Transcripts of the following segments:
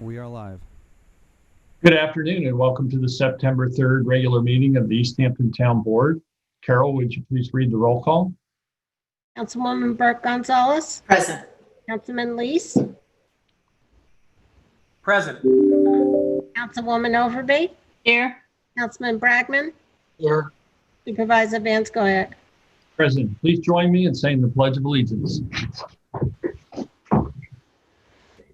We are live. Good afternoon and welcome to the September 3rd regular meeting of the East Hampton Town Board. Carol, would you please read the roll call? Councilwoman Burke Gonzalez. Present. Councilman Lees. Present. Councilwoman Overby. Here. Councilman Bragman. Here. Supervisor Van Scoyac. President, please join me in saying the Pledge of Allegiance.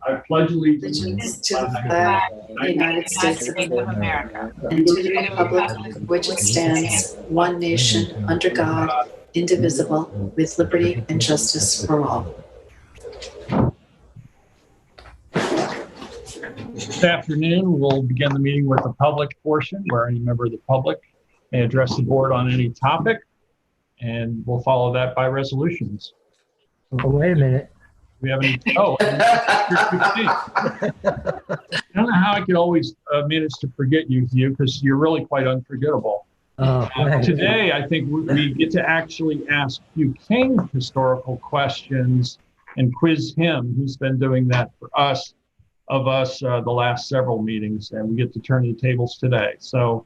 I pledge allegiance To the flag of the United States of America and to the republic for which it stands, one nation, under God, indivisible, with liberty and justice for all. This afternoon, we'll begin the meeting with the public portion where any member of the public may address the board on any topic, and we'll follow that by resolutions. Oh, wait a minute. Do we have any? Oh, I don't know how I could always manage to forget you, Hugh, because you're really quite unforgettable. Today, I think we get to actually ask Hugh King historical questions and quiz him. He's been doing that for us, the last several meetings, and we get to turn the tables today. So,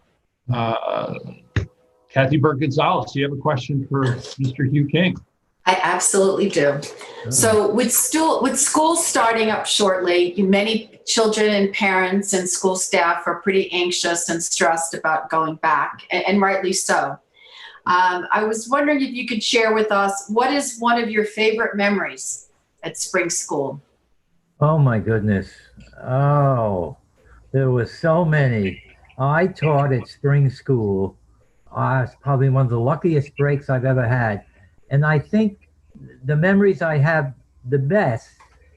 Kathy Burke Gonzalez, do you have a question for Mr. Hugh King? I absolutely do. So with school starting up shortly, many children and parents and school staff are pretty anxious and stressed about going back, and rightly so. I was wondering if you could share with us, what is one of your favorite memories at spring school? Oh my goodness. Oh, there were so many. I taught at spring school. It's probably one of the luckiest breaks I've ever had. And I think the memories I have the best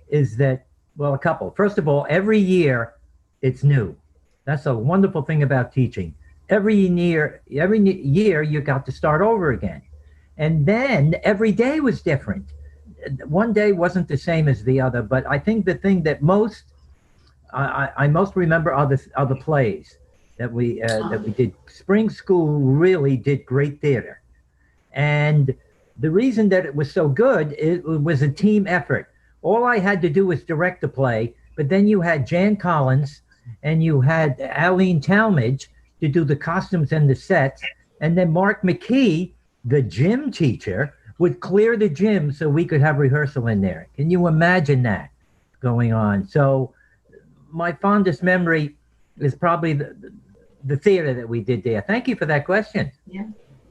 is that, well, a couple. First of all, every year it's new. That's a wonderful thing about teaching. Every year you got to start over again. And then every day was different. One day wasn't the same as the other, but I think the thing that I most remember are the plays that we did. Spring school really did great theater. And the reason that it was so good, it was a team effort. All I had to do was direct the play, but then you had Jan Collins and you had Aline Talmadge to do the costumes and the sets. And then Mark McKee, the gym teacher, would clear the gym so we could have rehearsal in there. Can you imagine that going on? So my fondest memory is probably the theater that we did there. Thank you for that question. Yeah.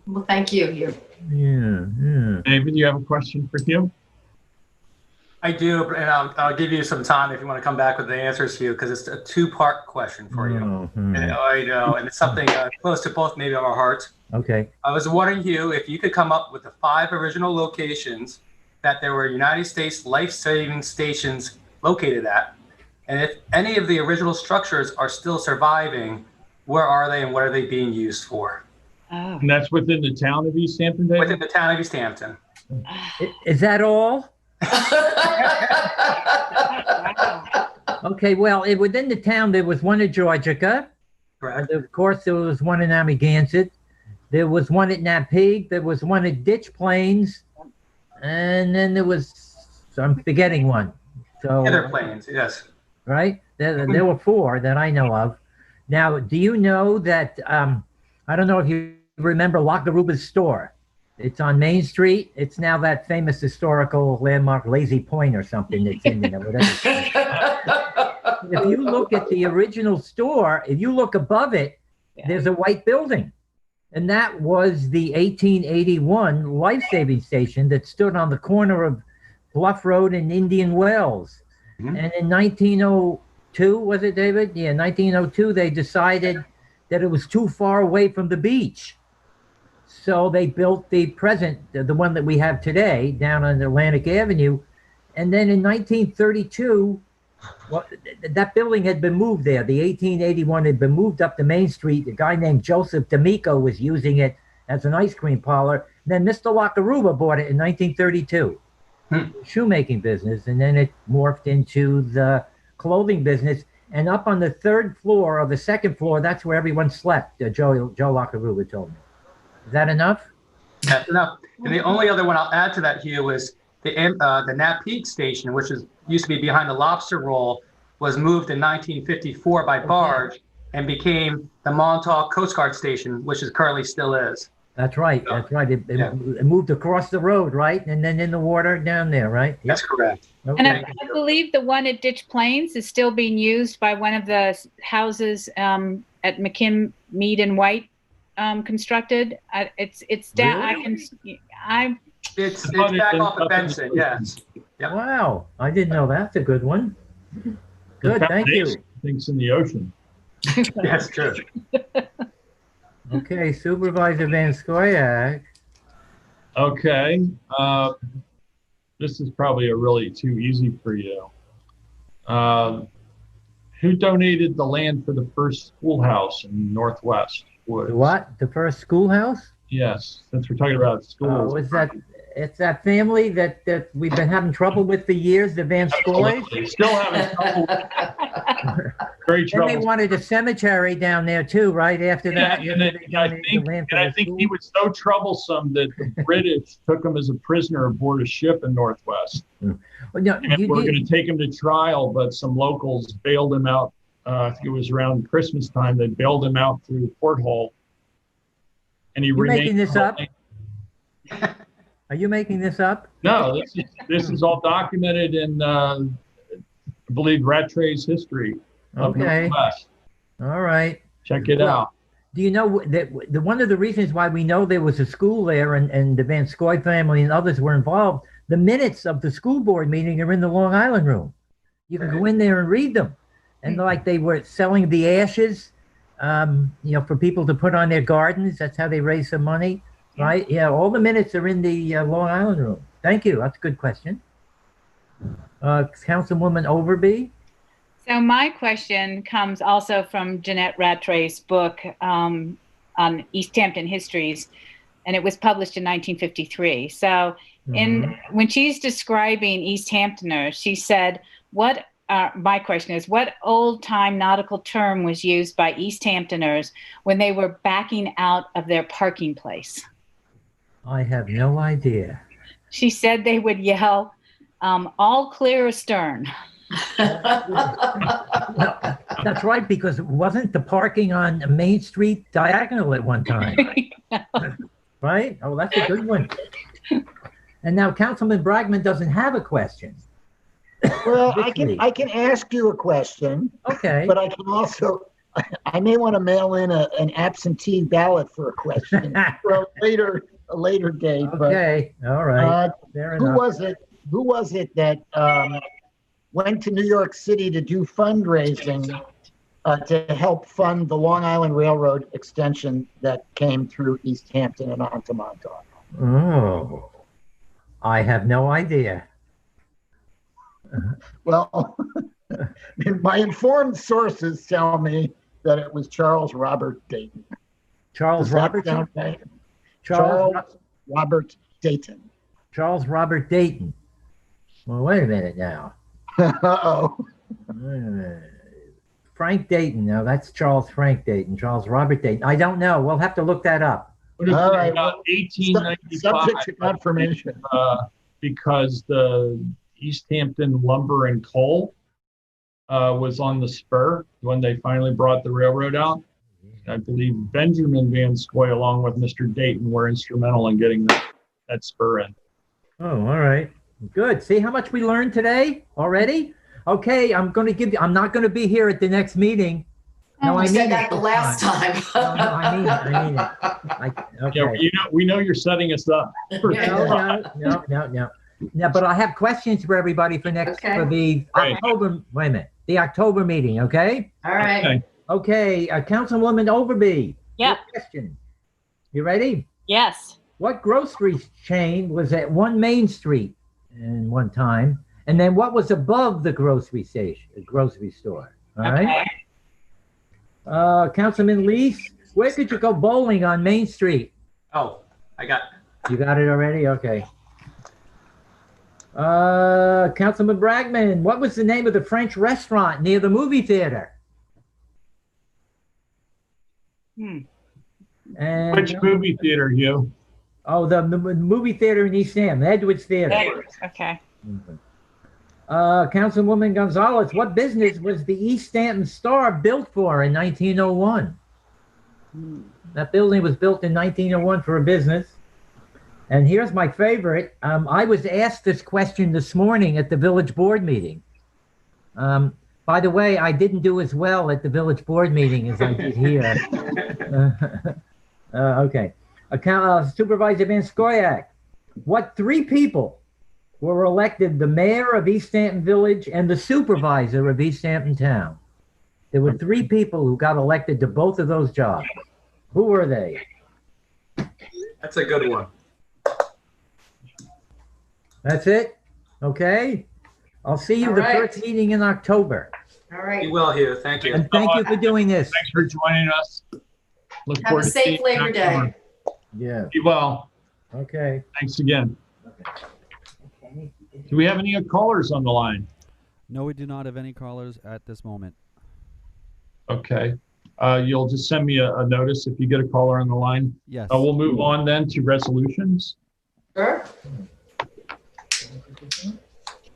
Well, thank you, Hugh. Yeah. David, you have a question for Hugh? I do, and I'll give you some time if you want to come back with the answers, Hugh, because it's a two-part question for you. Mm-hmm. And I know, and it's something close to both maybe our hearts. Okay. I was wondering, Hugh, if you could come up with the 5 original locations that there were United States life-saving stations located at, and if any of the original structures are still surviving, where are they and what are they being used for? Oh. And that's within the town of East Hampton, David? Within the town of East Hampton. Is that all? Okay, well, within the town, there was one at Georgica. Correct. Of course, there was one in Amagansett. There was one at Napeague. There was one at Ditch Plains. And then there was, so I'm forgetting one. So Other planes, yes. right? There were 4 that I know of. Now, do you know that, I don't know if you remember Lockeruba's store. It's on Main Street. It's now that famous historical landmark, Lazy Point or something that's in there, whatever. If you look at the original store, if you look above it, there's a white building. And that was the 1881 life-saving station that stood on the corner of Bluff Road and Indian Wells. Mm-hmm. And in 1902, was it, David? Yeah, 1902, they decided that it was too far away from the beach. So they built the one that we have today down on Atlantic Avenue. And then in 1932, well, that building had been moved there. The 1881 had been moved up to Main Street. A guy named Joseph D'Amico was using it as an ice cream parlor. Then Mr. Lockeruba bought it in 1932. Shoemaking business. And then it morphed into the clothing business. And up on the 3rd floor or the 2nd floor, that's where everyone slept, Joe Lockeruba told me. Is that enough? That's enough. And the only other one I'll add to that, Hugh, is the Napeague station, which used to be behind the lobster roll. was moved in 1954 by barge and became the Montauk Coast Guard Station, which is currently still is. That's right. That's right. It Yeah. moved across the road, right? And then in the water down there, right? That's correct. And Okay. I believe the one at Ditch Plains is still being used by one of the houses at McKim, Mead and White constructed. It's down. Really? It's back off of Benson, yes. Yep. Wow. I didn't know that's a good one. Good. Thank you. Things in the ocean. Yes, true. Okay. Supervisor Van Scoyac. Okay. This is probably a really too easy for you. Who donated the land for the first schoolhouse in Northwest Woods? What? The first schoolhouse? Yes, since we're talking about schools. Oh, it's that family that we've been having trouble with for years, the Van Scoys? Absolutely. Still having trouble. Very And they trouble. wanted a cemetery down there too, right? After that, And I think he was so troublesome that the British took him as a prisoner aboard a ship in Northwest. Well, no, And we're going to take him to trial, but some locals bailed him out. I think it was around Christmas time. They bailed him out through porthole. And he You're remained. making this up? Are you making this up? No, this is all documented in, I believe, Rattray's history of Okay. Northwest. All right. Check it out. Do you know that one of the reasons why we know there was a school there and the Van Scoy family and others were involved, the minutes of the school board meeting are in the Long Island room. You can go in there and read them. And like they were selling the ashes, for people to put on their gardens. That's how they raise some money, right? Yeah, all the minutes are in the Long Island room. Thank you. That's a good question. Councilwoman Overby? So my question comes also from Jeanette Rattray's book on East Hampton histories, and it was published in 1953. So when she's describing East Hamptoners, she said, my question is, what old-time nautical term was used by East Hamptoners when they were backing out of their parking place? I have no idea. She said they would yell, all clear astern. Well, that's right, because wasn't the parking on Main Street diagonal at one time? Right? Oh, that's a good one. And now Councilman Bragman doesn't have a question. Well, I can ask you a question, Okay. but I can also, I may want to mail in an absentee ballot for a question for a later date. Okay. All right. Fair Who enough. was it that went to New York City to do fundraising to help fund the Long Island Railroad extension that came through East Hampton and onto Montauk? Oh, I have no idea. Well, my informed sources tell me that it was Charles Robert Dayton. Charles Does that Robert. sound right? Charles Robert Dayton. Charles Robert Dayton. Well, wait a minute now. Uh-oh. Frank Dayton. No, that's Charles Frank Dayton. Charles Robert Dayton. I don't know. We'll have to look that up. What is All it, right, about well, 1895? Subject to confirmation. Because the East Hampton Lumber and Coal was on the spur when they finally brought the railroad out. I believe Benjamin Van Scoy, along with Mr. Dayton, were instrumental in getting that spur in. Oh, all right. Good. See how much we learned today already? Okay, I'm not going to be here at the next meeting. No, I said mean that it the this last time. No, I mean it. Okay. Yeah, we know you're setting us up. For No. No, but I have questions for everybody for Okay. for the Right. October, wait a minute, the October meeting, okay? All right. Okay, Councilwoman Overby. Yeah. your question. You ready? Yes. What grocery chain was at 1 Main Street in one time? And then what was above the grocery store? All right. Councilman Lease, where could you go bowling on Main Street? Oh, I got You got it already? Okay. Councilman Bragman, what was the name of the French restaurant near the movie theater? And Which movie theater, Hugh? Oh, the movie theater in East Ham, Edwards Theater. Okay. Councilwoman Gonzalez, what business was the East Stanton Star built for in 1901? That building was built in 1901 for a business. And here's my favorite. I was asked this question this morning at the village board meeting. By the way, I didn't do as well at the village board meeting as I did here. Okay. Supervisor Van Scoyac, what three people were elected the mayor of East Stanton Village and the supervisor of East Hampton Town? There were three people who got elected to both of those jobs. Who were they? That's a good one. That's it? Okay. I'll see you All the right. first meeting in October. All right. Be well, Hugh. Thank you. And thank you for doing this. Thanks for joining us. Look Have a forward to safe seeing you Labor next Day. summer. Yeah. Be well. Okay. Thanks again. Do we have any callers on the line? No, we do not have any callers at this moment. Okay. You'll just send me a notice if you get a caller on the line. Yes. We'll move on then to resolutions. Sure.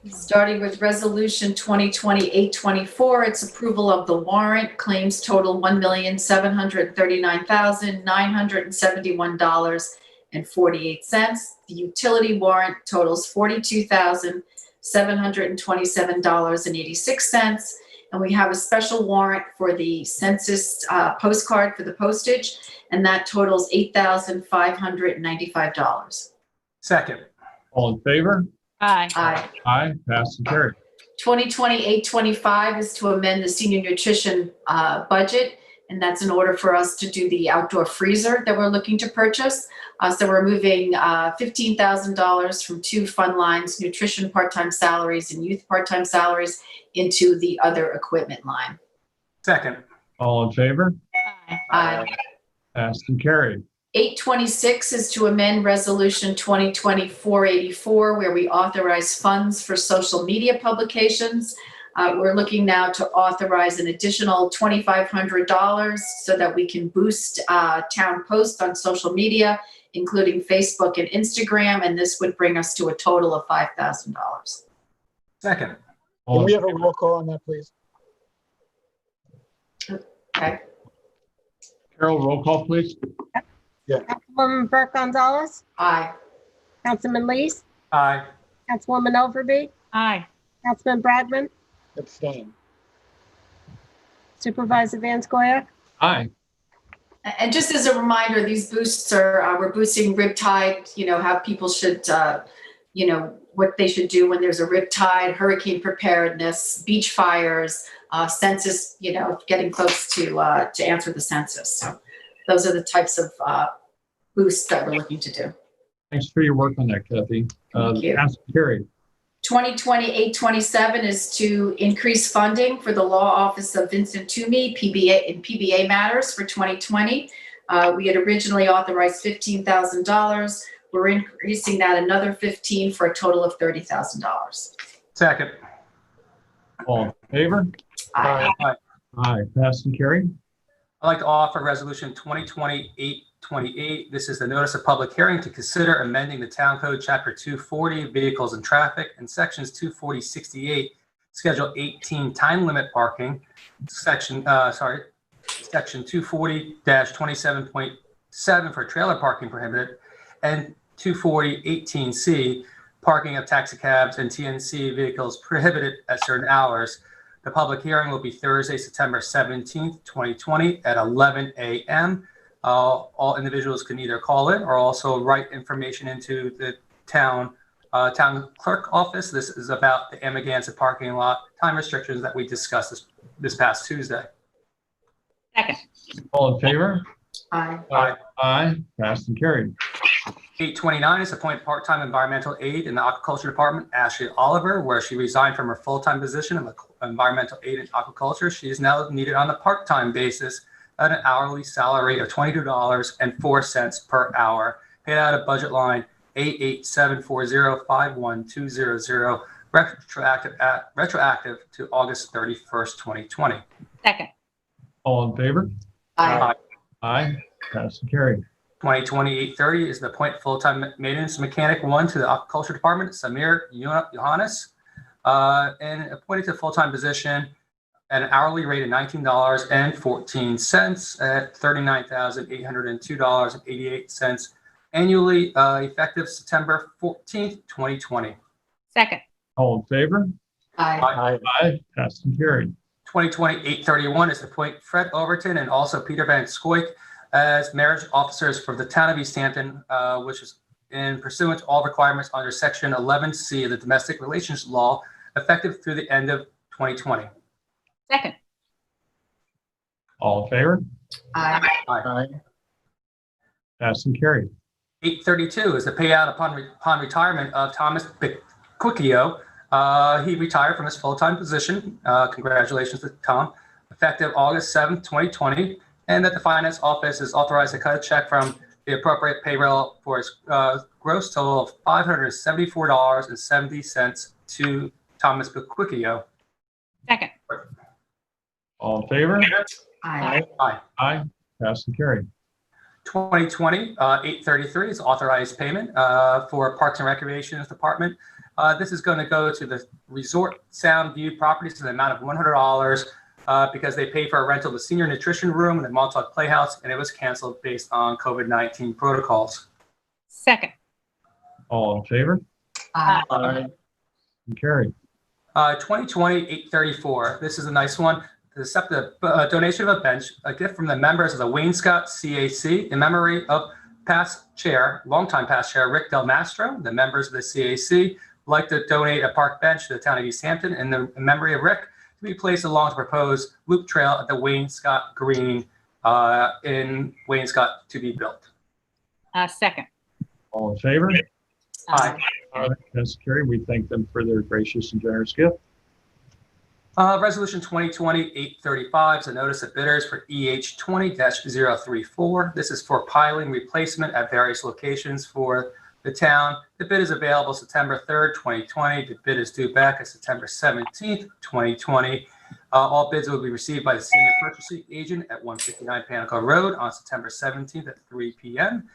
Starting with Resolution 2020-824, it's approval of the warrant. Claims total $1,739,971.48. The utility warrant totals $42,727.86. And we have a special warrant for the census postcard for the postage, and that totals $8,595. Second. All in favor? Aye. Aye. Aye. Passed and carried. 2020-825 is to amend the senior nutrition budget, and that's in order for us to do the outdoor freezer that we're looking to purchase. So we're moving $15,000 from two fund lines, nutrition part-time salaries and youth part-time salaries, into the other equipment line. Second. All in favor? Aye. Aye. Passed and carried. 826 is to amend Resolution 2020-484, where we authorize funds for social media publications. We're looking now to authorize an additional $2,500 so that we can boost town posts on social media, including Facebook and Instagram, and this would bring us to a total of $5,000. Second. Can we have a roll call on that, please? Okay. Carol, roll call, please. Councilwoman Burke Gonzalez, Aye. Councilman Lees, Aye. Councilwoman Overby, Aye. Councilman Bragman, Abstain. Supervisor Van Scoyac. Aye. And just as a reminder, these boosts are, we're boosting Riptide, how people should, what they should do when there's a riptide, hurricane preparedness, beach fires, census, getting folks to answer the census. So those are the types of boosts that we're looking to do. Thanks for your work on that, Kathy. Thank you. Passed and carried. 2020-827 is to increase funding for the Law Office of Vincent Toomey, PBA matters for 2020. We had originally authorized $15,000. We're increasing that another $15,000 for a total of $30,000. Second. All in favor? Aye. Aye. Passed and carried. I'd like to offer Resolution 2020-828. This is the notice of public hearing to consider amending the Town Code Chapter 240, Vehicles and Traffic, and Sections 240-68, Schedule 18, Time Limit Parking, Section 240-27.7 for trailer parking prohibited, and 240-18C, parking of taxi cabs and TNC vehicles prohibited at certain hours. The public hearing will be Thursday, September 17th, 2020 at 11 a.m. All individuals can either call in or also write information into the town clerk office. This is about the Amagansett parking lot time restrictions that we discussed this past Tuesday. Second. All in favor? Aye. Aye. Aye. Passed and carried. 829 is appoint part-time environmental aide in the aquaculture department, Ashley Oliver, where she resigned from her full-time position of environmental aide in aquaculture. She is now needed on a part-time basis at an hourly salary of $22.04 per hour, paid out of budget line 88740512000, retroactive to August 31st, 2020. Second. All in favor? Aye. Aye. Passed and carried. 2020-830 is the appoint full-time maintenance mechanic 1 to the aquaculture department, Samir Yohannes. and appointed to a full-time position at an hourly rate of $19.14 at $39,802.88 annually, effective September 14th, 2020. Second. All in favor? Aye. Aye. Passed and carried. 2020-831 is to appoint Fred Overton and also Peter Van Scoik as marriage officers for the town of East Hampton, which is in pursuant to all requirements under Section 11C of the Domestic Relations Law, effective through the end of 2020. Second. All in favor? Aye. Aye. Passed and carried. 832 is the payout upon retirement of Thomas Quicchio. He retired from his full-time position. Congratulations to Tom. Effective August 7th, 2020, and that the Finance Office is authorized to cut a check from the appropriate payroll for his gross total of $574.70 to Thomas Quicchio. Second. All in favor? Aye. Aye. Passed and carried. 2020-833 is authorized payment for Parks and Recreation Department. This is going to go to the Resort Sound View properties to the amount of $100 because they paid for a rental of the senior nutrition room in the Montauk Playhouse, and it was canceled based on COVID-19 protocols. Second. All in favor? Aye. Aye. And carried. 2020-834. This is a nice one. To accept the donation of a bench, a gift from the members of the Wainscott CAC in memory of longtime past chair Rick Del Mastro. The members of the CAC would like to donate a park bench to the town of East Hampton in memory of Rick to be placed along the proposed loop trail at the Wainscott Green in Wainscott to be built. Second. All in favor? Aye. Passed and carried. We thank them for their gracious and generous gift. Resolution 2020-835 is a notice of bidders for EH 20-034. This is for piling replacement at various locations for the town. The bid is available September 3rd, 2020. The bid is due back at September 17th, 2020. All bids will be received by the senior purchasing agent at 159 Panico Road on September 17th at 3 p.m.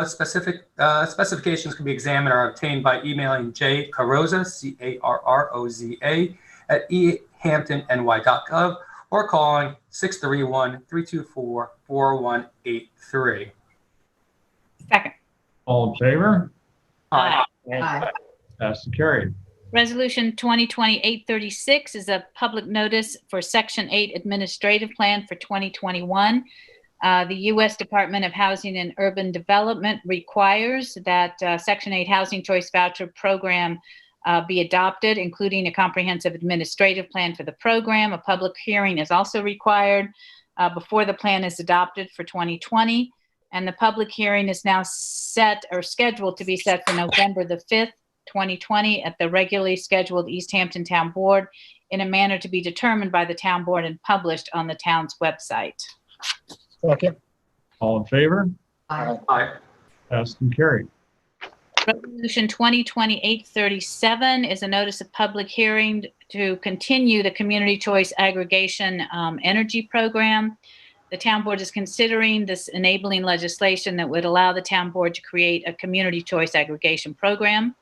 Specifications can be examined or obtained by emailing J. Carroza, C-A-R-R-O-Z-A, at ehamptonny.gov or calling 631-324-4183. Second. All in favor? Aye. Aye. Passed and carried. Resolution 2020-836 is a public notice for Section 8 Administrative Plan for 2021. The U.S. Department of Housing and Urban Development requires that Section 8 Housing Choice Voucher Program be adopted, including a comprehensive administrative plan for the program. A public hearing is also required before the plan is adopted for 2020. And the public hearing is now set or scheduled to be set for November the 5th, 2020 at the regularly scheduled East Hampton Town Board in a manner to be determined by the town board and published on the town's website. Second. All in favor? Aye. Aye. Passed and carried. Resolution 2020-837 is a notice of public hearing to continue the Community Choice Aggregation Energy Program. The town board is considering this enabling legislation that would allow the town board to create a community choice aggregation program.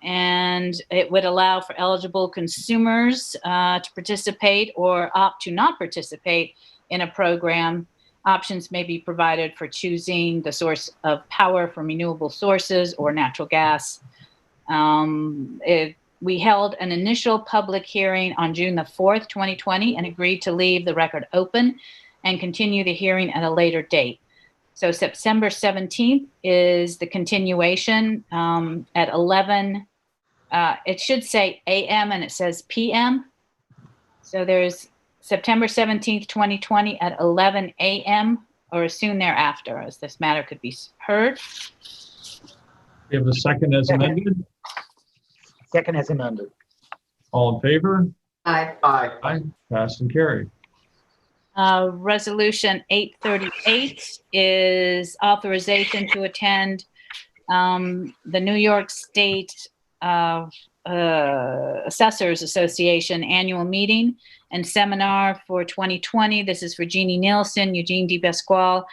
And it would allow for eligible consumers to participate or opt to not participate in a program. Options may be provided for choosing the source of power from renewable sources or natural gas. We held an initial public hearing on June the 4th, 2020, and agreed to leave the record open and continue the hearing at a later date. So September 17th is the continuation at 11. It should say AM and it says PM. So there's September 17th, 2020 at 11 a.m. or as soon thereafter as this matter could be heard. We have a second as amended. Second as amended. All in favor? Aye. Aye. Passed and carried. Resolution 838 is authorization to attend the New York State Assessors Association annual meeting and seminar for 2020. This is for Jeannie Nielsen, Eugene DePasquale,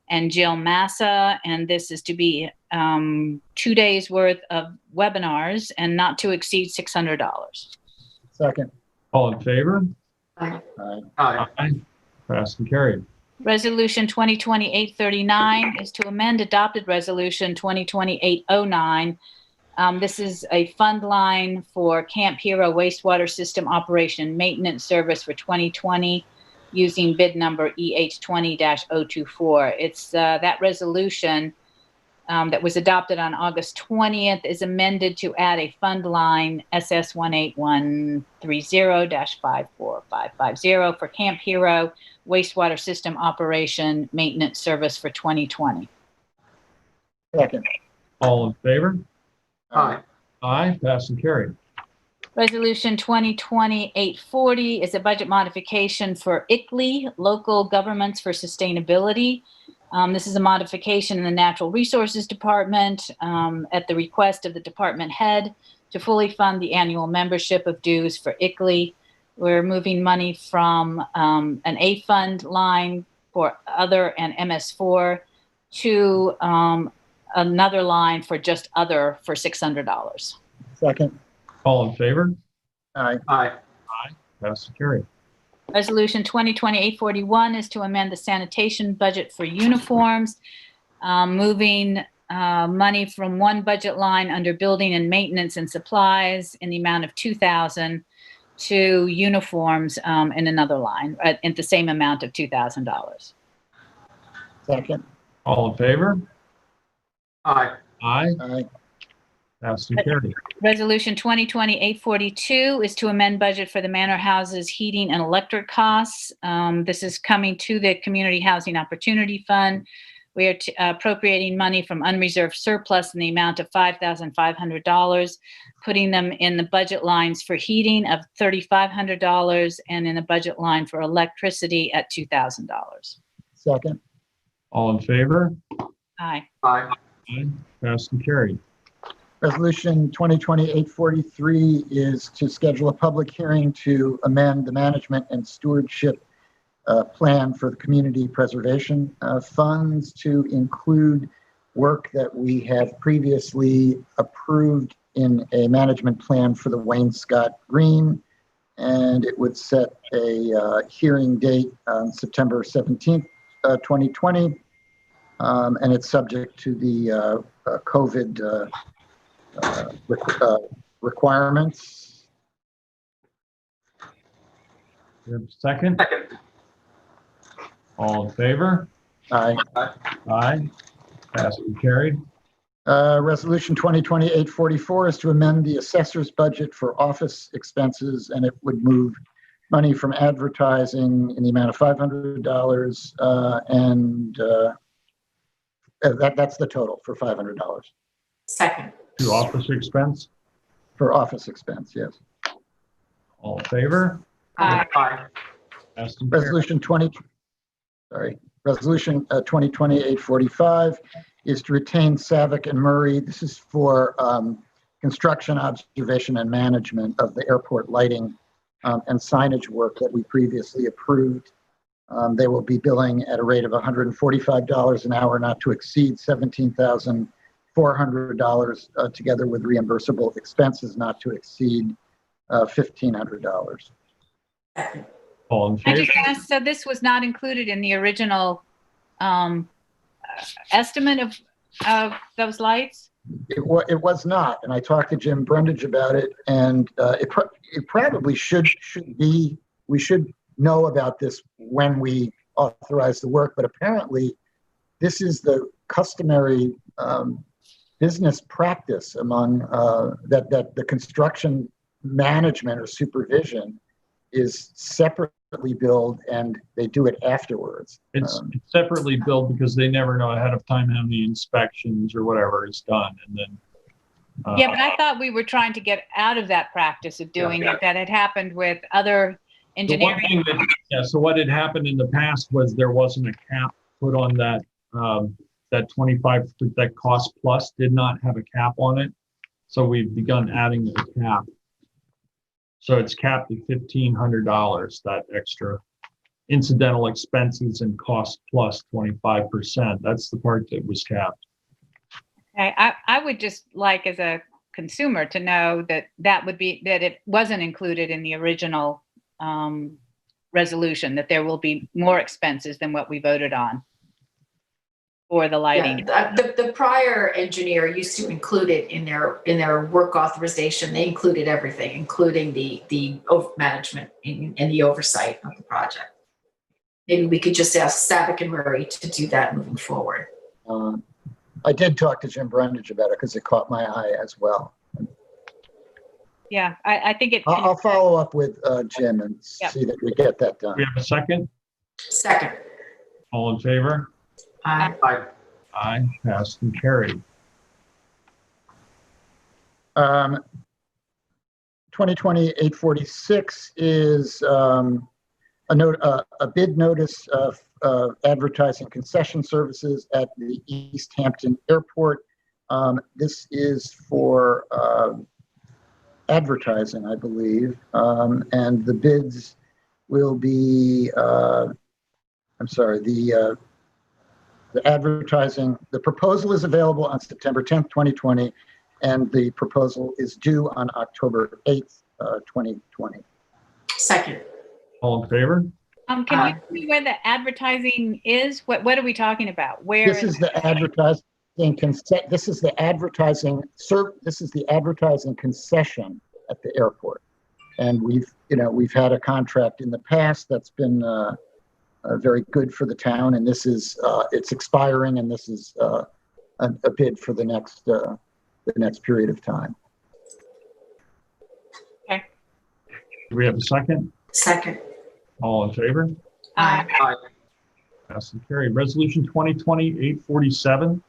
and Jill Massa. And this is to be 2 days worth of webinars and not to exceed $600. Second. All in favor? Aye. Aye. Aye. Passed and carried. Resolution 2020-839 is to amend adopted Resolution 2020-809. This is a fund line for Camp Hero wastewater system operation maintenance service for 2020 using bid number EH20-024. It's that resolution that was adopted on August 20th is amended to add a fund line SS18130-54550 for Camp Hero wastewater system operation maintenance service for 2020. Second. All in favor? Aye. Aye. Passed and carried. Resolution 2020-840 is a budget modification for ICLEI, Local Governments for Sustainability. This is a modification in the Natural Resources Department at the request of the department head to fully fund the annual membership of dues for ICLEI. We're moving money from an A fund line for other and MS4 to another line for just other for $600. Second. All in favor? Aye. Aye. Passed and carried. Resolution 2020-841 is to amend the sanitation budget for uniforms, moving money from one budget line under building and maintenance and supplies in the amount of $2,000 to uniforms in another line at the same amount of $2,000. Second. All in favor? Aye. Aye. Aye. Passed and carried. Resolution 2020-842 is to amend budget for the manor houses heating and electric costs. This is coming to the Community Housing Opportunity Fund. We are appropriating money from unreserved surplus in the amount of $5,500, putting them in the budget lines for heating of $3,500 and in the budget line for electricity at $2,000. Second. All in favor? Aye. Aye. Aye. Passed and carried. Resolution 2020-843 is to schedule a public hearing to amend the management and stewardship plan for the community preservation funds to include work that we have previously approved in a management plan for the Wayne Scott Green. And it would set a hearing date on September 17th, 2020. And it's subject to the COVID requirements. Second? Second. All in favor? Aye. Aye. Passed and carried. Resolution 2020-844 is to amend the assessor's budget for office expenses, and it would move money from advertising in the amount of $500, and that's the total for $500 Second. To office expense. for office expense. Yes. All in favor? Aye. Aye. Passed and carried. Resolution 2020-845 is to retain Savick and Murray. This is for construction, observation, and management of the airport lighting and signage work that we previously approved. They will be billing at a rate of $145 an hour, not to exceed $17,400, together with reimbursable expenses not to exceed $1,500. All in I favor? just asked, so this was not included in the original estimate of those lights? It was not, and I talked to Jim Brundage about it, and it probably should be. We should know about this when we authorize the work, but apparently this is the customary business practice among that the construction management or supervision is separately billed, and they do it afterwards. It's separately billed because they never know ahead of time how many inspections or whatever is done, and then. Yeah, but I thought we were trying to get out of that practice of doing it. That had happened with other engineering. The one thing so what had happened in the past was there wasn't a cap put on that. That 25, that cost plus did not have a cap on it, so we've begun adding a cap. So it's capped at $1,500. That extra incidental expenses and cost plus 25%. That's the part that was capped. Okay, I would just like, as a consumer, to know that it wasn't included in the original resolution, that there will be more expenses than what we voted on for the lighting. Yeah, the prior engineer used to include it in their work authorization. They included everything, including the management and the oversight of the project. Maybe we could just ask Savick and Murray to do that moving forward. I did talk to Jim Brundage about it because it caught my eye as well. Yeah, I think it. I'll follow up with Jim and see that we get that done. We have a second? Second. All in favor? Aye. Aye. Aye, passed and carried. 2020-846 is a bid notice of advertising concession services at the East Hampton Airport. This is for advertising, I believe, and the bids will be, the advertising, the proposal is available on September 10th, 2020, and the proposal is due on October 8th, 2020. Second. All in favor? Can you tell me where the advertising is? What are we talking about? Where This is the advertising consent. This is the advertising concession at the airport, and we've had a contract in the past that's been very good for the town, and this is it's expiring, and this is a bid for the next period of time. Okay. Do we have a second? Second. All in favor? Aye. Aye. Passed and carried. Resolution 2020-847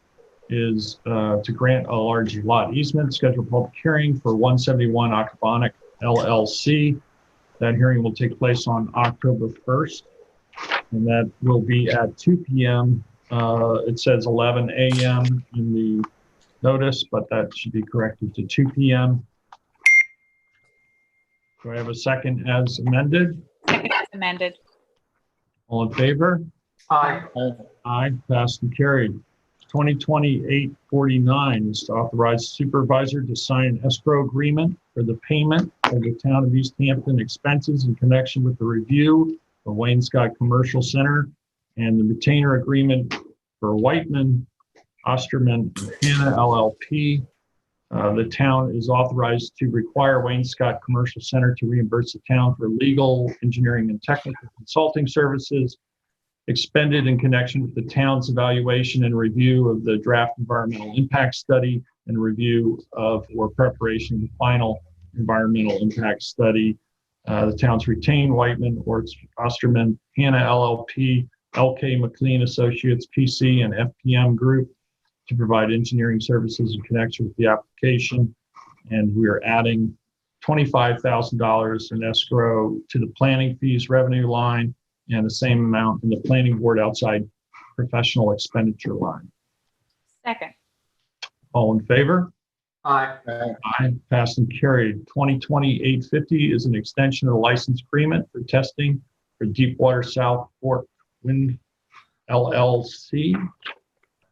is to grant a large lot easement, scheduled public hearing for 171 Octobonic LLC. That hearing will take place on October 1st, and that will be at 2 p.m. It says 11 a.m. in the notice, but that should be corrected to 2 p.m. Do I have a second as amended? second as amended? All in favor? Aye. Aye, passed and carried. 2020-849 is to authorize supervisor to sign an escrow agreement for the payment of the town of East Hampton expenses in connection with the review of Wayne Scott Commercial Center and the retainer agreement for Whiteman, Osterman, and Hannah LLP. The town is authorized to require Wayne Scott Commercial Center to reimburse the town for legal, engineering, and technical consulting services expended in connection with the town's evaluation and review of the draft environmental impact study and review of or preparation of the final environmental impact study. The town's retained Whiteman, Osterman, Hannah LLP, LK McLean Associates, PC, and FPM Group to provide engineering services in connection with the application. And we are adding $25,000 in escrow to the planning fees revenue line and the same amount in the planning board outside professional expenditure line. Second. All in favor? Aye. Aye, passed and carried. 2020-850 is an extension of the license agreement for testing for Deepwater South Fork Wind LLC.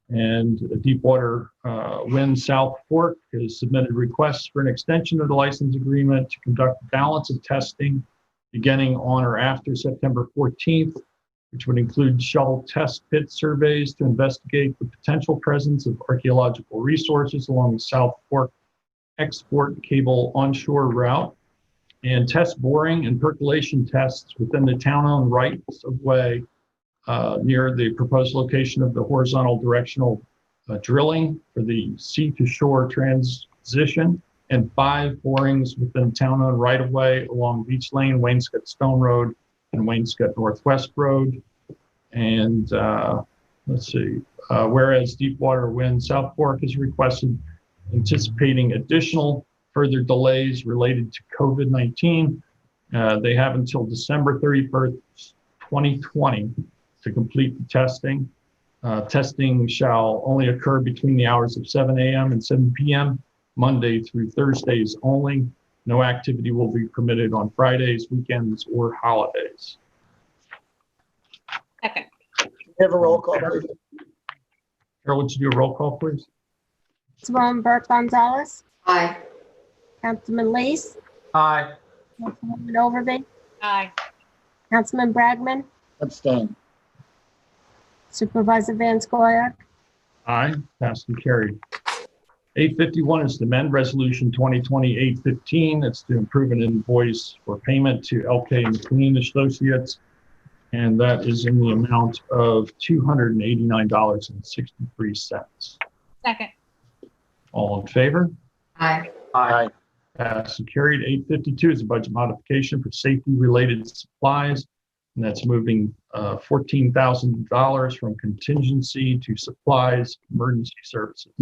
And Deepwater Wind South Fork has submitted requests for an extension of the license agreement to conduct balance of testing beginning on or after September 14th, which would include shuttle test pit surveys to investigate the potential presence of archaeological resources along the South Fork export cable onshore route, and test boring and percolation tests within the town-owned rights of way near the proposed location of the horizontal directional drilling for the sea-to-shore transition, and 5 borings within town-owned right-of-way along Beach Lane, Wainscott Stone Road, and Wainscott Northwest Road. And let's see, whereas Deepwater Wind South Fork has requested, anticipating additional further delays related to COVID-19, they have until December 31st, 2020 to complete the testing. Testing shall only occur between the hours of 7 a.m. and 7 p.m. Monday through Thursdays only. No activity will be permitted on Fridays, weekends, or holidays. We have a roll call, please. Carol, would you do a roll call, please? Councilwoman Burke Gonzalez, Aye. Councilman Lees, Aye. Councilwoman Overby, Aye. Councilman Bragman, Abstain. Supervisor Van Scoyac, Aye, passed and carried. 851 is to amend Resolution 2020-815. It's to approve an invoice for payment to LK McLean Associates, and that is in the amount of $289.63. Second. All in favor? Aye. Aye. Passed and carried. 852 is a budget modification for safety-related supplies, and that's moving $14,000 from contingency to supplies, emergency services.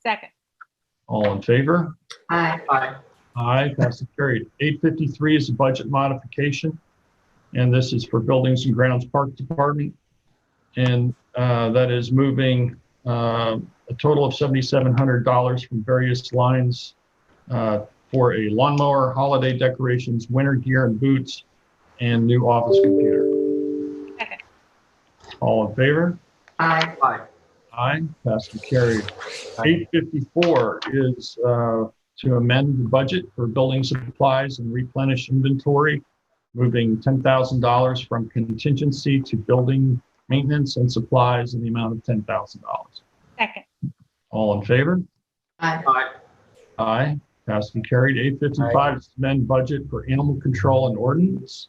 Second. All in favor? Aye. Aye. Aye, passed and carried. 853 is a budget modification, and this is for Buildings and Grounds Park Department, and that is moving a total of $7,700 from various lines for a lawnmower, holiday decorations, winter gear and boots, and new office computer. Second. All in favor? Aye. Aye. Aye, passed and carried. 854 is to amend the budget for building supplies and replenish inventory, moving $10,000 from contingency to building maintenance and supplies in the amount of $10,000. Second. All in favor? Aye. Aye. Aye, passed and carried. 855 is to amend budget for animal control and ordinance.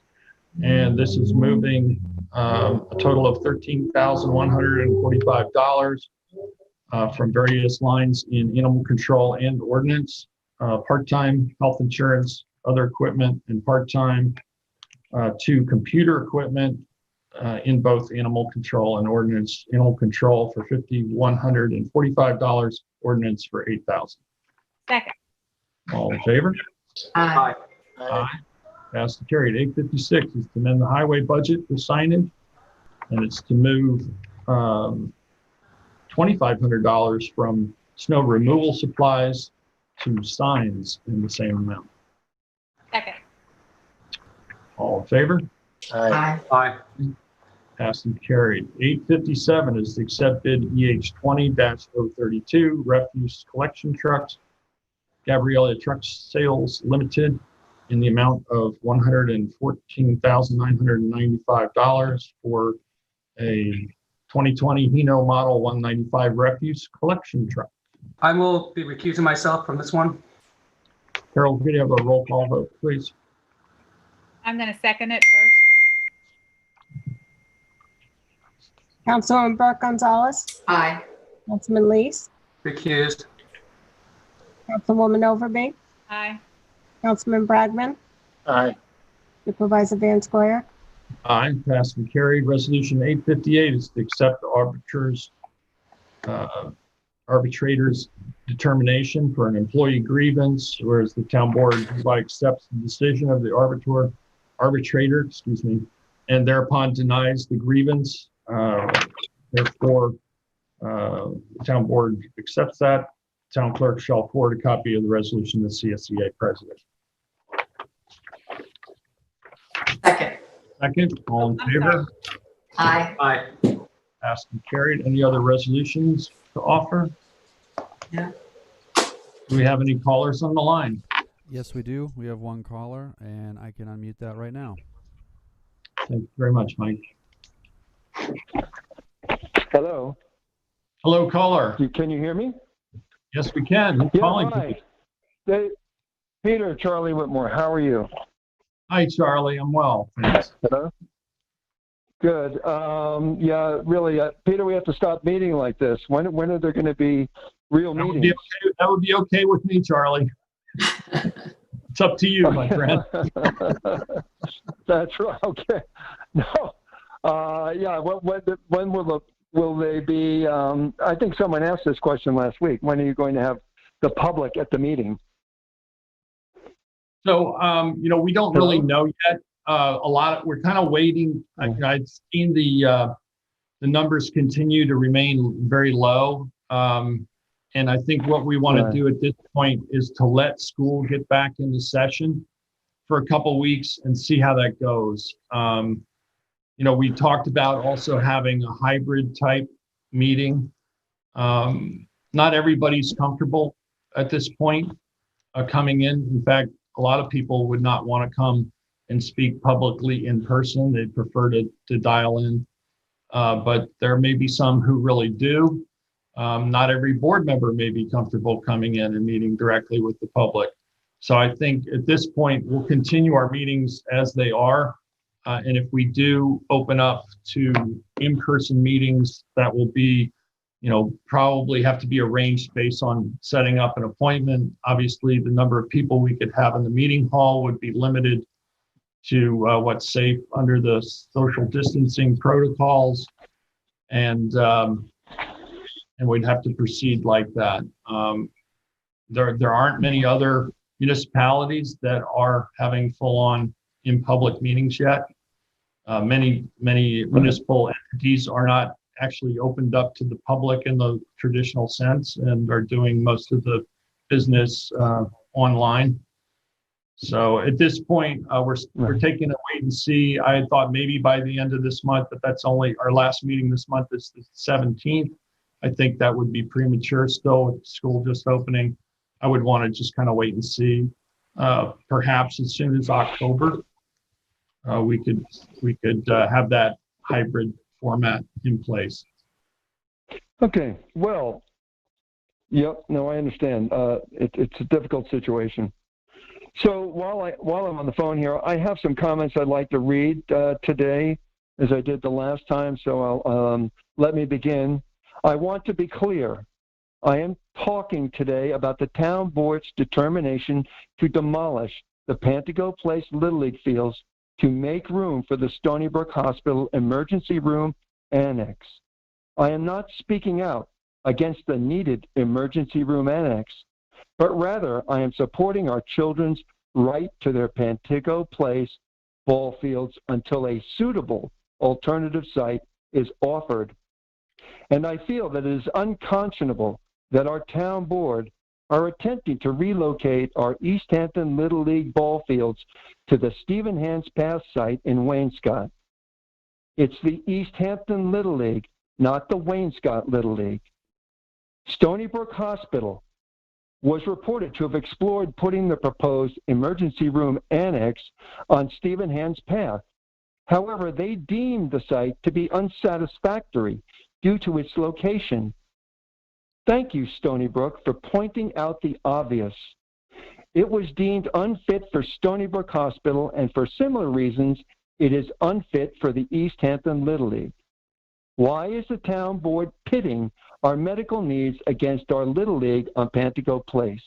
And this is moving a total of $13,145 from various lines in animal control and ordinance, part-time health insurance, other equipment, and part-time to computer equipment in both animal control and ordinance. Animal control for $5,145, ordinance for $8,000. Second. All in favor? Aye. Aye. Passed and carried. 856 is to amend the highway budget for signage, and it's to move $2,500 from snow removal supplies to signs in the same amount. Second. All in favor? Aye. Aye. Passed and carried. 857 is to accept bid EH20-032 refuse collection trucks, Gabriella Truck Sales Limited, in the amount of $114,995 for a 2020 Hino Model 195 refuse collection truck. I will be recusing myself from this one. Carol, could you have a roll call vote, please? I'm going to second it first. Councilwoman Burke Gonzalez, Aye. Councilman Lees, Recused. Councilwoman Overby, Aye. Councilman Bragman, Aye. Supervisor Van Scoyac, Aye, passed and carried. Resolution 858 is to accept the arbitrator's determination for an employee grievance, whereas the town board hereby accepts the decision of the arbitrator, and thereupon denies the grievance. Therefore, the town board accepts that. Town clerk shall forward a copy of the resolution to the CSEA president. Second. Second, all in favor? Aye. Aye. Passed and carried. Any other resolutions to offer? No. Do we have any callers on the line? Yes, we do. We have one caller, and I can unmute that right now. Thank you very much, Mike. Hello. Hello, caller. Can you hear me? Yes, we can. Who's calling? Hi. Peter, Charlie Whitmore. How are you? Hi, Charlie. I'm well. Thanks. Hello. Good. Yeah, really, Peter, we have to stop meeting like this. When are there going to be real meetings? That would be okay with me, Charlie. It's up to you, my friend. That's right. Okay. No. Yeah. When will they be? I think someone asked this question last week. When are you going to have the public at the meeting? So, we don't really know yet. We're kind of waiting. I've seen the numbers continue to remain very low. And I think what we want to do at this point is to let school get back into session for a couple of weeks and see how that goes. We talked about also having a hybrid type meeting. Not everybody's comfortable at this point coming in. In fact, a lot of people would not want to come and speak publicly in person. They'd prefer to dial in. But there may be some who really do. Not every board member may be comfortable coming in and meeting directly with the public. So I think at this point, we'll continue our meetings as they are. And if we do open up to in-person meetings, that will be, probably have to be arranged based on setting up an appointment. Obviously, the number of people we could have in the meeting hall would be limited to what's safe under the social distancing protocols. And we'd have to proceed like that. There aren't many other municipalities that are having full-on in public meetings yet. Many municipal entities are not actually opened up to the public in the traditional sense and are doing most of the business online. So at this point, we're taking a wait and see. I had thought maybe by the end of this month, but that's only our last meeting this month is the 17th. I think that would be premature still with school just opening. I would want to just kind of wait and see. Perhaps as soon as October, we could have that hybrid format in place. Okay. Well, yep. No, I understand. It's a difficult situation. So while I'm on the phone here, I have some comments I'd like to read today, as I did the last time. So I'll let me begin. I want to be clear. I am talking today about the town board's determination to demolish the Pantago Place Little League fields to make room for the Stony Brook Hospital Emergency Room Annex. I am not speaking out against the needed emergency room annex, but rather I am supporting our children's right to their Pantago Place ball fields until a suitable alternative site is offered. And I feel that it is unconscionable that our town board are attempting to relocate our East Hampton Little League ball fields to the Stephen Hans Path site in Wainscott. It's the East Hampton Little League, not the Wainscott Little League. Stony Brook Hospital was reported to have explored putting the proposed emergency room annex on Stephen Hans Path. However, they deemed the site to be unsatisfactory due to its location. Thank you, Stony Brook, for pointing out the obvious. It was deemed unfit for Stony Brook Hospital, and for similar reasons, it is unfit for the East Hampton Little League. Why is the town board pitting our medical needs against our Little League on Pantago Place?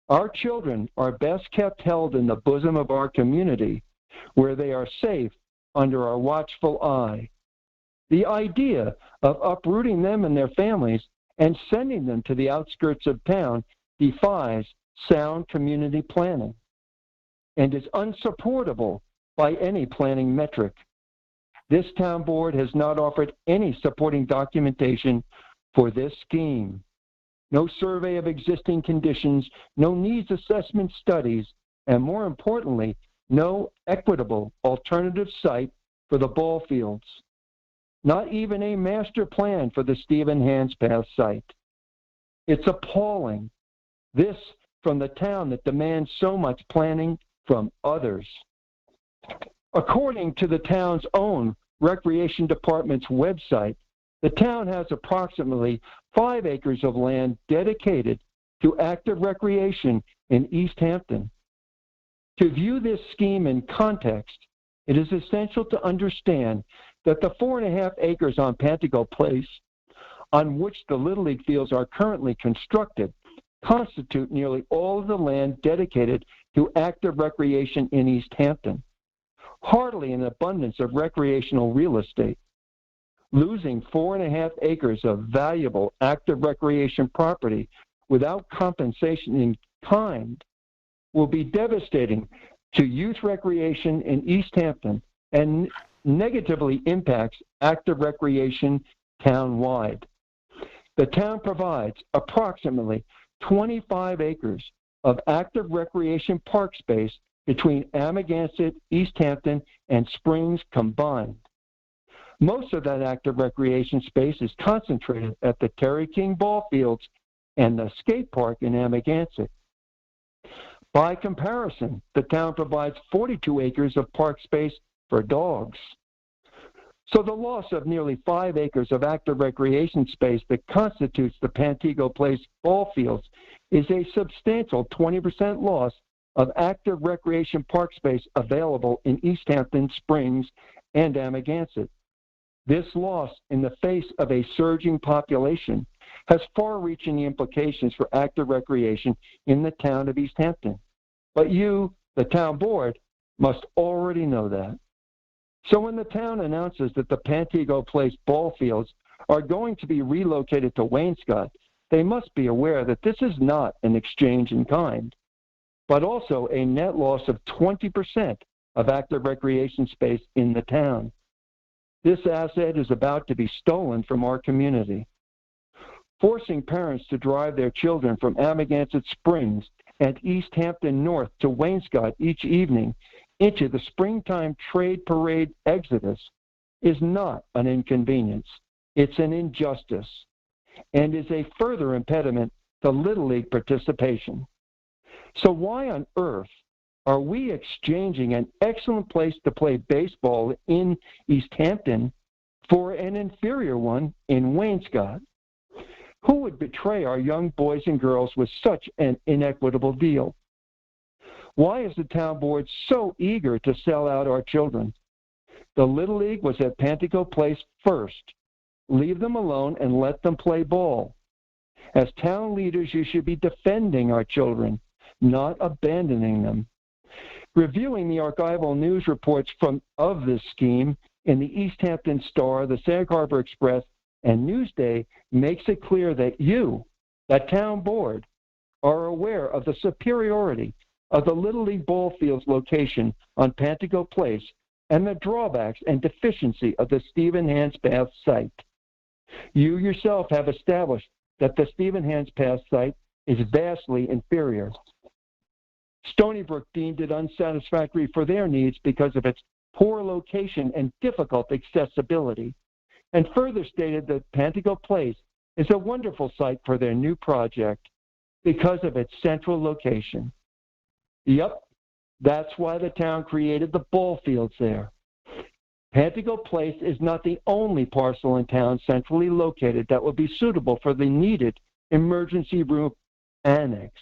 Our children are best kept held in the bosom of our community, where they are safe under our watchful eye. The idea of uprooting them and their families and sending them to the outskirts of town defies sound community planning and is unsupportable by any planning metric. This town board has not offered any supporting documentation for this scheme. No survey of existing conditions, no needs assessment studies, and more importantly, no equitable alternative site for the ball fields. Not even a master plan for the Stephen Hans Path site. It's appalling. This from the town that demands so much planning from others. According to the town's own Recreation Department's website, the town has approximately 5 acres of land dedicated to active recreation in East Hampton. To view this scheme in context, it is essential to understand that the 4.5 acres on Pantago Place, on which the Little League fields are currently constructed, constitute nearly all of the land dedicated to active recreation in East Hampton. Hardly an abundance of recreational real estate. Losing 4.5 acres of valuable active recreation property without compensation in kind will be devastating to youth recreation in East Hampton and negatively impacts active recreation town-wide. The town provides approximately 25 acres of active recreation park space between Amagansett, East Hampton, and Springs combined. Most of that active recreation space is concentrated at the Terry King ball fields and the skate park in Amagansett. By comparison, the town provides 42 acres of park space for dogs. So the loss of nearly 5 acres of active recreation space that constitutes the Pantego Place ball fields is a substantial 20% loss of active recreation park space available in East Hampton, Springs, and Amagansett. This loss, in the face of a surging population, has far-reaching implications for active recreation in the town of East Hampton. But you, the town board, must already know that. So when the town announces that the Pantego Place ball fields are going to be relocated to Wainscott, they must be aware that this is not an exchange in kind, but also a net loss of 20% of active recreation space in the town. This asset is about to be stolen from our community. Forcing parents to drive their children from Amagansett Springs and East Hampton North to Wainscott each evening into the springtime trade parade exodus is not an inconvenience. It's an injustice and is a further impediment to Little League participation. So why on earth are we exchanging an excellent place to play baseball in East Hampton for an inferior one in Wainscott? Who would betray our young boys and girls with such an inequitable deal? Why is the town board so eager to sell out our children? The Little League was at Pantego Place first. Leave them alone and let them play ball. As town leaders, you should be defending our children, not abandoning them. Reviewing the archival news reports of this scheme in the East Hampton Star, the Sag Harbor Express, and Newsday makes it clear that you, the town board, are aware of the superiority of the Little League ball field's location on Pantego Place and the drawbacks and deficiency of the Stephen Hans Path site. You yourself have established that the Stephen Hans Path site is vastly inferior. Stony Brook deemed it unsatisfactory for their needs because of its poor location and difficult accessibility, and further stated that Pantego Place is a wonderful site for their new project because of its central location. Yep, that's why the town created the ball fields there. Pantego Place is not the only parcel in town centrally located that will be suitable for the needed emergency room annex.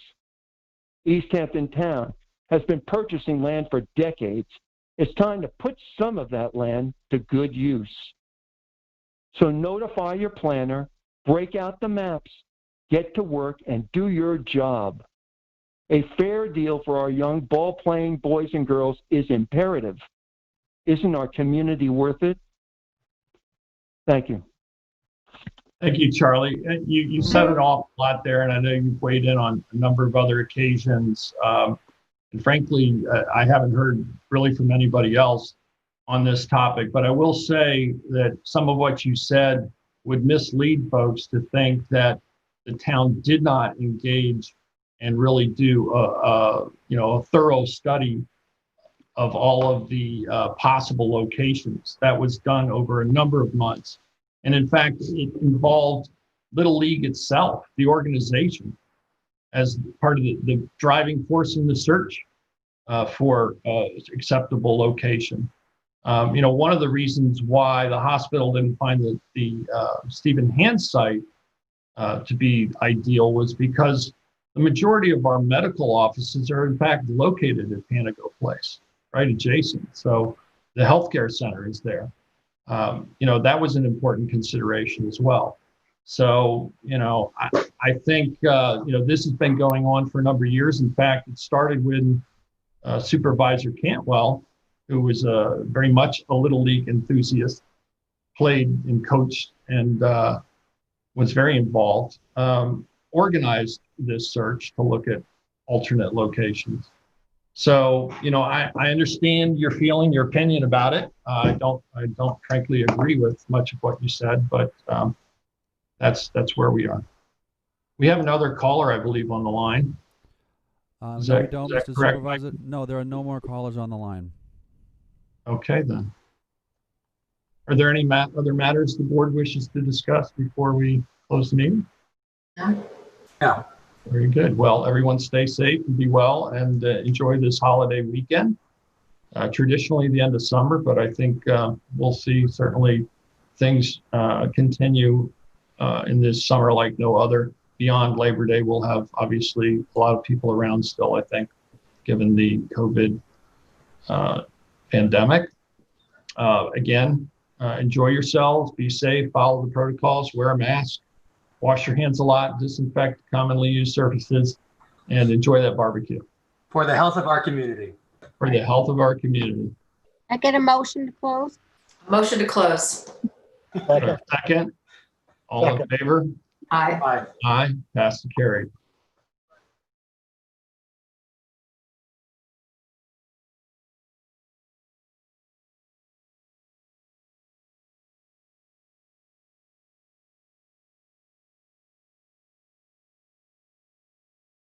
East Hampton Town has been purchasing land for decades. It's time to put some of that land to good use. So notify your planner, break out the maps, get to work, and do your job. A fair deal for our young ball-playing boys and girls is imperative. Isn't our community worth it? Thank you. Thank you, Charlie. You said an awful lot there, and I know you've weighed in on a number of other occasions. And frankly, I haven't heard really from anybody else on this topic, but I will say that some of what you said would mislead folks to think that the town did not engage and really do a thorough study of all of the possible locations. That was done over a number of months. And in fact, it involved Little League itself, the organization, as part of the driving force in the search for acceptable location. One of the reasons why the hospital didn't find the Stephen Hans site to be ideal was because the majority of our medical offices are in fact located at Pantego Place, right adjacent. So the healthcare center is there. That was an important consideration as well. So, I think, this has been going on for a number of years. In fact, it started with Supervisor Cantwell, who was very much a Little League enthusiast, played and coached and was very involved, organized this search to look at alternate locations. So, I understand your feeling, your opinion about it. I don't frankly agree with much of what you said, but that's where we are. We have another caller, I believe, on the line. Is No, that- we don't, is that Mr. correct, Supervisor. No, there are no more callers on the line. Okay, then. Are there any other matters the board wishes to discuss before we close the meeting? No. Very good. Well, everyone stay safe and be well and enjoy this holiday weekend. Traditionally the end of summer, but I think we'll see certainly things continue in this summer like no other. Beyond Labor Day, we'll have obviously a lot of people around still, I think, given the COVID pandemic. Again, enjoy yourselves, be safe, follow the protocols, wear a mask, wash your hands a lot, disinfect commonly used surfaces, and enjoy that barbecue. For the health of our community. For the health of our community. I get a motion to close? Motion to close. Second. Second, all in favor? Aye. Bye. Aye, passed and carried.